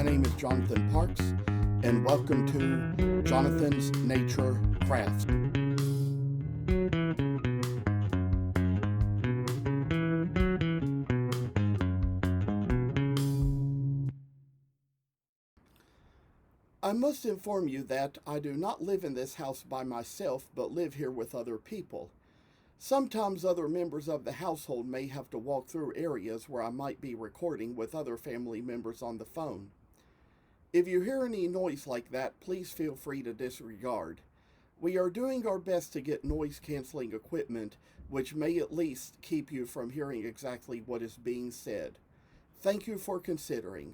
My name is Jonathan Parks, and welcome to Jonathan's Nature Crafts. I must inform you that I do not live in this house by myself, but live here with other people. Sometimes other members of the household may have to walk through areas where I might be recording with other family members on the phone. If you hear any noise like that, please feel free to disregard. We are doing our best to get noise canceling equipment, which may at least keep you from hearing exactly what is being said. Thank you for considering.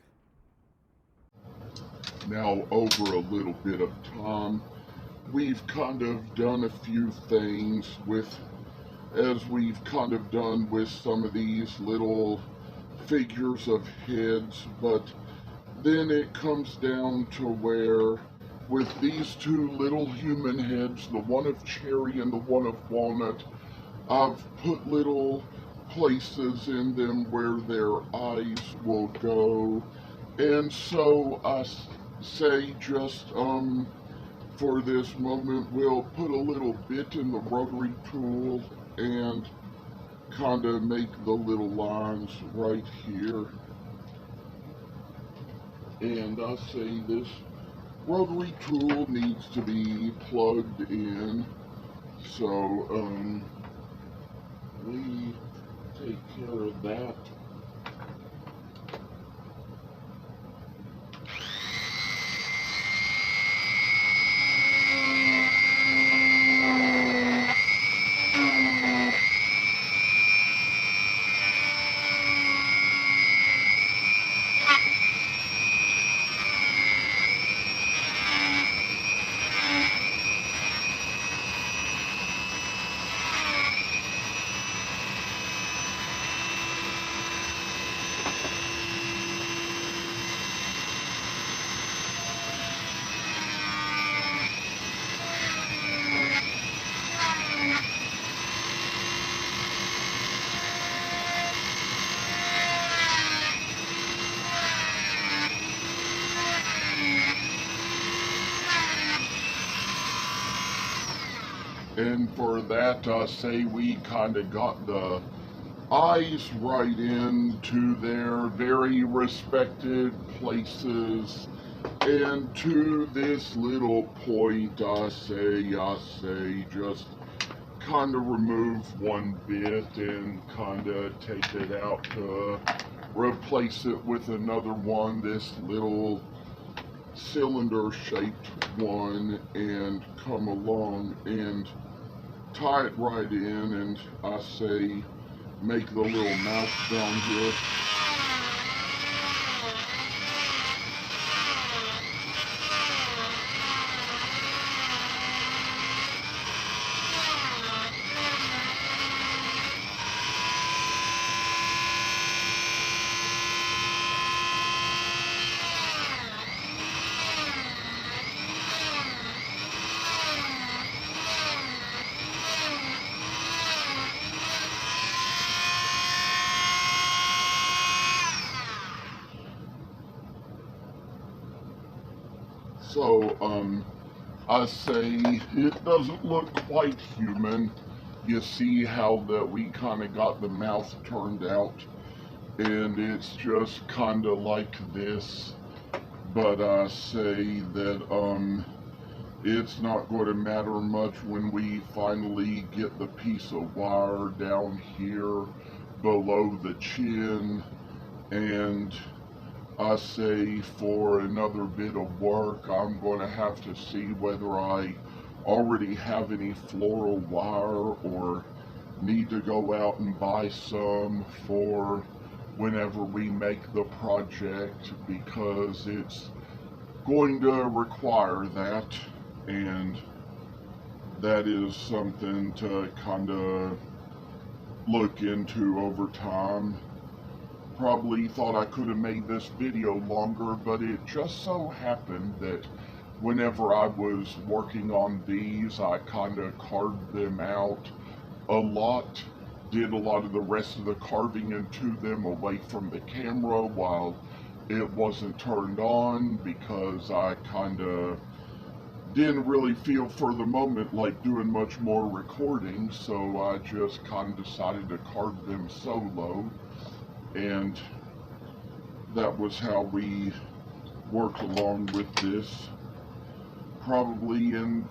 Now, over a little bit of time, we've kind of done a few things as we've kind of done with some of these little figures of heads, but then it comes down to where with these two little human heads, the one of cherry and the one of walnut, I've put little places in them where their eyes will go. And so I say just for this moment we'll put a little bit in the rotary tool and kind of make the little lines right here. And I say this rotary tool needs to be plugged in, so we take care of that. And for that, I say we kind of got the eyes right into their very respected places. And to this little point, I say, just kind of remove one bit and kind of take it out to replace it with another one, this little cylinder shaped one, and come along and tie it right in, and I say make the little mouth down here. So, I say it doesn't look quite human. You see how that we kind of got the mouth turned out, and it's just kind of like this. But I say that it's not going to matter much when we finally get the piece of wire down here below the chin. And I say for another bit of work, I'm going to have to see whether I already have any floral wire or need to go out and buy some for whenever we make the project, because it's going to require that, and that is something to kind of look into over time. Probably thought I could have made this video longer, but it just so happened that whenever I was working on these, I kind of carved them out a lot, did a lot of the rest of the carving into them away from the camera while it wasn't turned on because I kind of didn't really feel for the moment like doing much more recording, so I just kind of decided to card them solo, and that was how we worked along with this. Probably in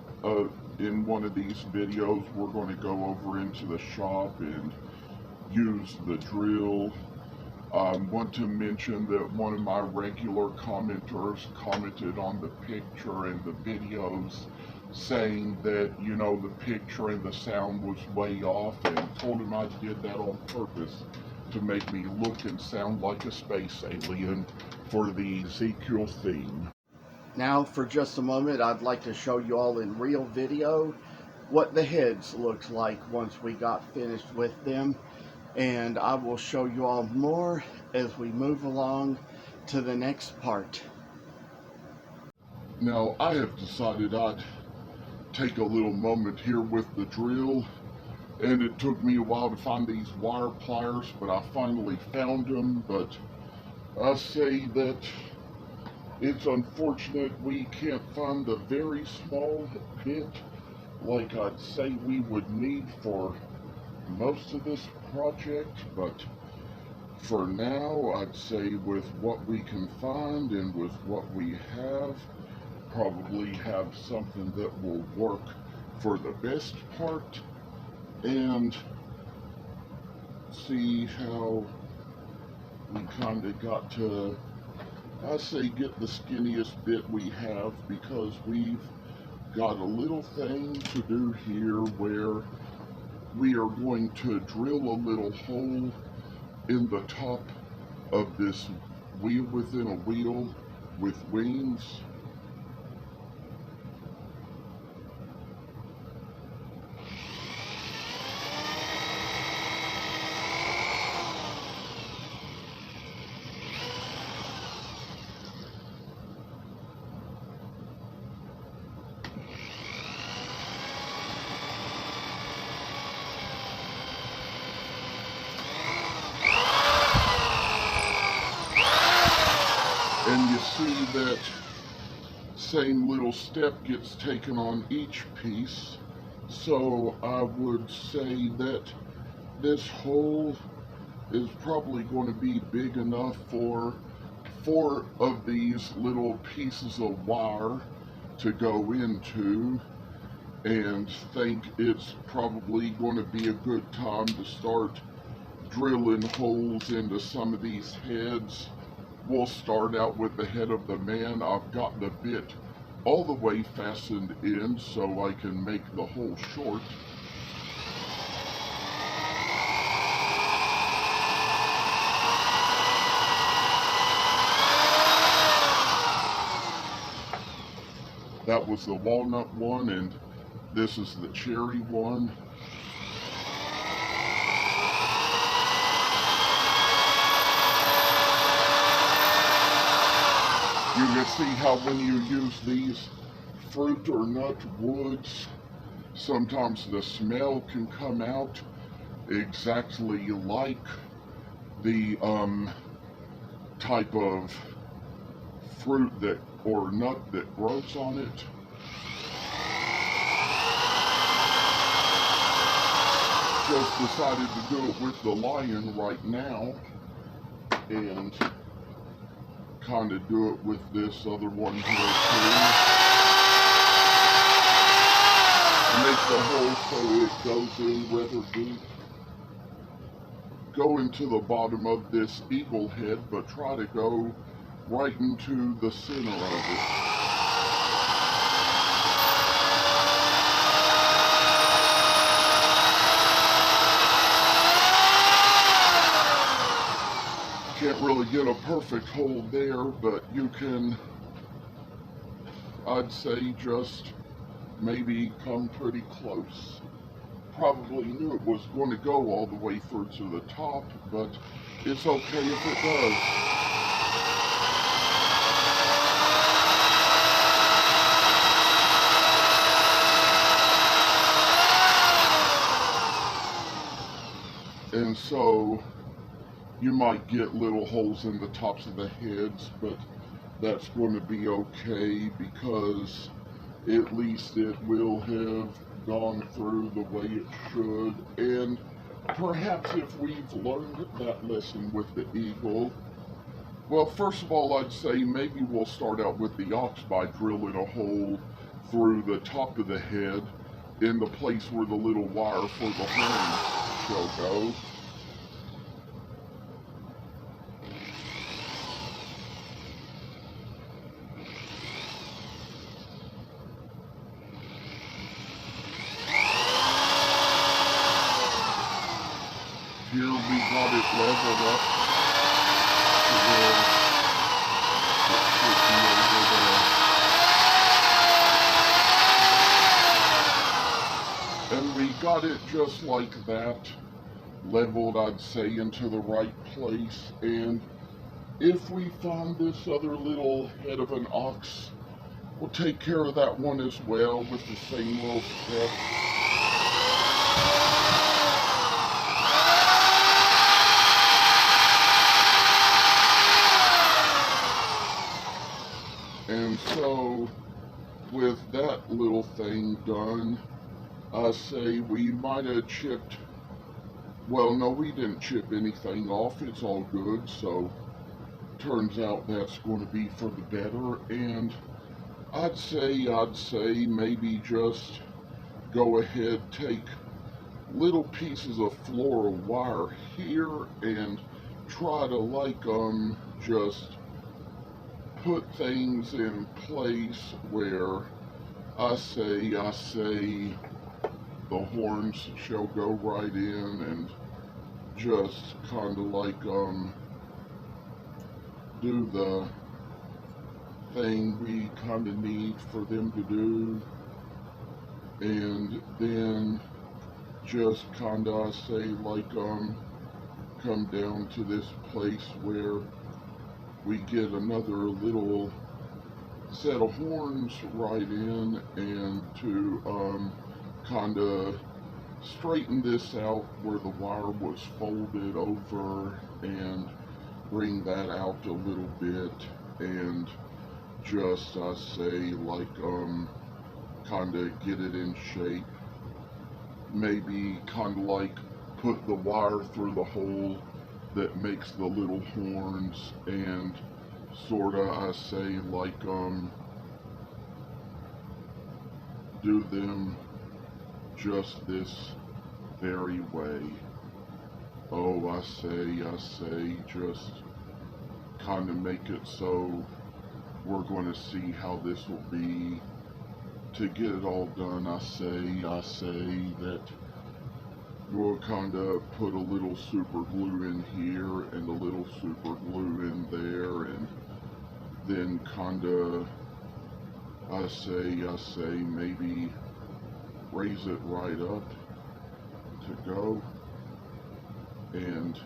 one of these videos we're going to go over into the shop and use the drill. I want to mention that one of my regular commenters commented on the picture and the videos saying that, you know, the picture and the sound was way off, and told him I did that on purpose to make me look and sound like a space alien for the Ezekiel theme. Now, for just a moment, I'd like to show you all in real video what the heads looked like once we got finished with them. And I will show you all more as we move along to the next part. Now, I have decided I'd take a little moment here with the drill, and it took me a while to find these wire pliers, but I finally found them. But I say that it's unfortunate we can't find the very small bit like I'd say we would need for most of this project, but for now I'd say with what we can find and with what we have, probably have something that will work for the best part, and see how we kind of got to, I say, get the skinniest bit we have, because we've got a little thing to do here where we are going to drill a little hole in the top of this wheel within a wheel with wings. And you see that same little step gets taken on each piece. So I would say that this hole is probably going to be big enough for 4 of these little pieces of wire to go into, and think it's probably going to be a good time to start drilling holes into some of these heads. We'll start out with the head of the man. I've got the bit all the way fastened in so I can make the hole short. That was the walnut one, and this is the cherry one. You can see how when you use these fruit or nut woods, sometimes the smell can come out exactly like the type of fruit that or nut that grows on it. Just decided to do it with the lion right now, and kind of do it with this other one here too. Make the hole so it goes in rather deep. Go into the bottom of this eagle head, but try to go right into the center of it. Can't really get a perfect hole there, but you can, I'd say, just maybe come pretty close. Probably knew it was going to go all the way through to the top, but it's okay if it does. And so You might get little holes in the tops of the heads, but that's going to be okay because at least it will have gone through the way it should. And perhaps if we've learned that lesson with the eagle, well, first of all, I'd say maybe we'll start out with the ox by drilling a hole through the top of the head in the place where the little wire for the horns shall go. Here we got it leveled up to where it should be over there. And we got it just like that, leveled, I'd say, into the right place. And if we find this other little head of an ox, we'll take care of that one as well with the same little step. And so, with that little thing done, I say we might have chipped, well, no, we didn't chip anything off. It's all good. So, turns out that's going to be for the better. And I'd say maybe just go ahead, take little pieces of floral wire here and try to just put things in place where I say the horns shall go right in, and just kind of do the thing we kind of need for them to do, and then just kind of come down to this place where we get another little set of horns right in, and to kind of straighten this out where the wire was folded over and bring that out a little bit, and just kind of get it in shape. Maybe kind of put the wire through the hole that makes the little horns, and sort of do them just this very way. Oh, I say, just kind of make it so we're going to see how this will be. To get it all done, I say that we'll kind of put a little super glue in here and a little super glue in there, and then kind of, I say maybe raise it right up to go, and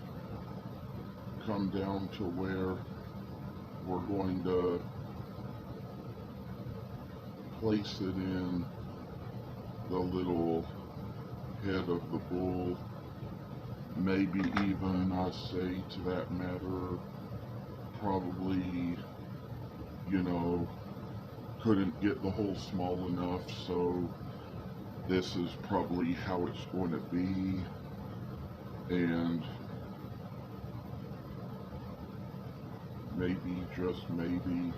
come down to where we're going to place it in the little head of the bull. Maybe even, I say, to that matter, probably, couldn't get the hole small enough, so this is probably how it's going to be. And maybe, just maybe,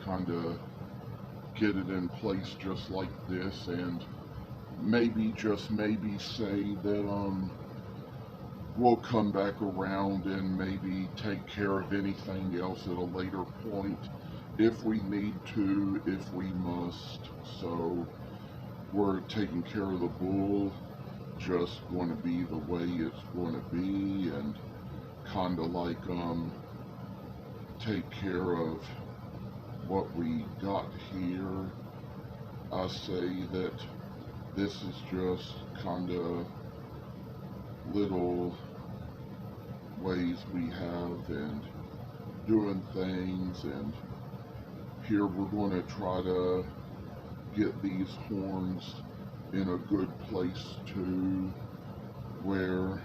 kind of get it in place just like this, and maybe, just maybe, say that we'll come back around and maybe take care of anything else at a later point if we need to, if we must. So we're taking care of the bull, just going to be the way it's going to be, and kind of take care of what we got here. I say that this is just kind of little ways we have and doing things, and here we're going to try to get these horns in a good place too. where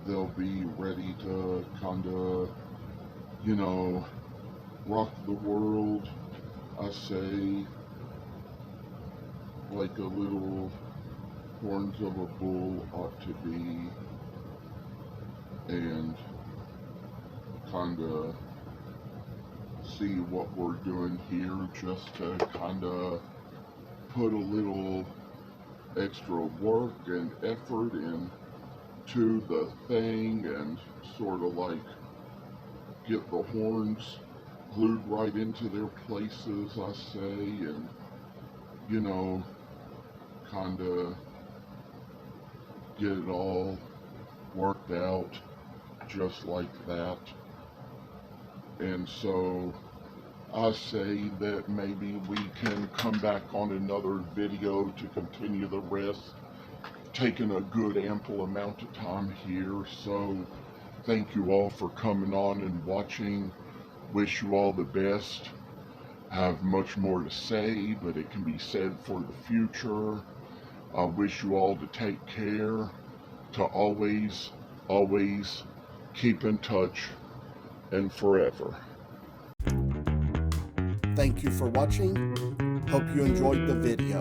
they'll be ready to kind of, you know, rock the world. I say, like a little horns of a bull ought to be, and kind of see what we're doing here just to kind of put a little extra work and effort into the thing and sort of like get the horns glued right into their places, I say, and, you know, kind of get it all worked out just like that. And so I say that maybe we can come back on another video to continue the rest, taking a good ample amount of time here. So thank you all for coming on and watching. Wish you all the best. I have much more to say, but it can be said for the future. I wish you all to take care, to always, always keep in touch, and forever. Thank you for watching. Hope you enjoyed the video.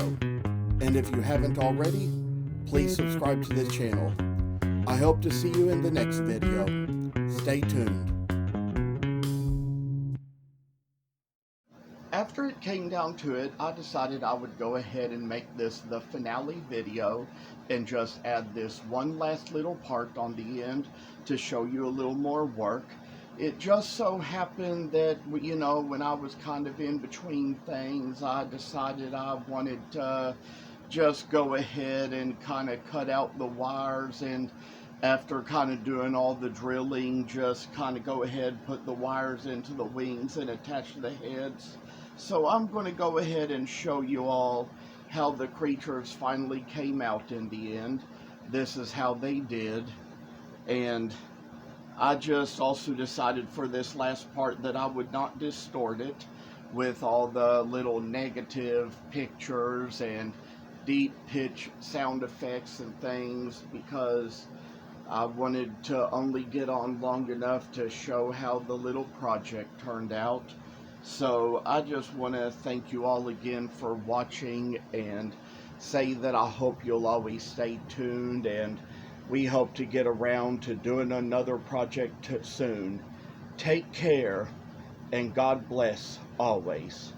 And if you haven't already, please subscribe to this channel. I hope to see you in the next video. Stay tuned. After it came down to it, I decided I would go ahead and make this the finale video and just add this one last little part on the end to show you a little more work. It just so happened that, you know, when I was kind of in between things, I decided I wanted to just go ahead and kind of cut out the wires, and after kind of doing all the drilling, just kind of go ahead, put the wires into the wings and attach the heads. So I'm going to go ahead and show you all how the creatures finally came out in the end. This is how they did. And I just also decided for this last part that I would not distort it with all the little negative pictures and deep pitch sound effects and things, because I wanted to only get on long enough to show how the little project turned out. So I just want to thank you all again for watching and say that I hope you'll always stay tuned, and we hope to get around to doing another project soon. Take care, and God bless always.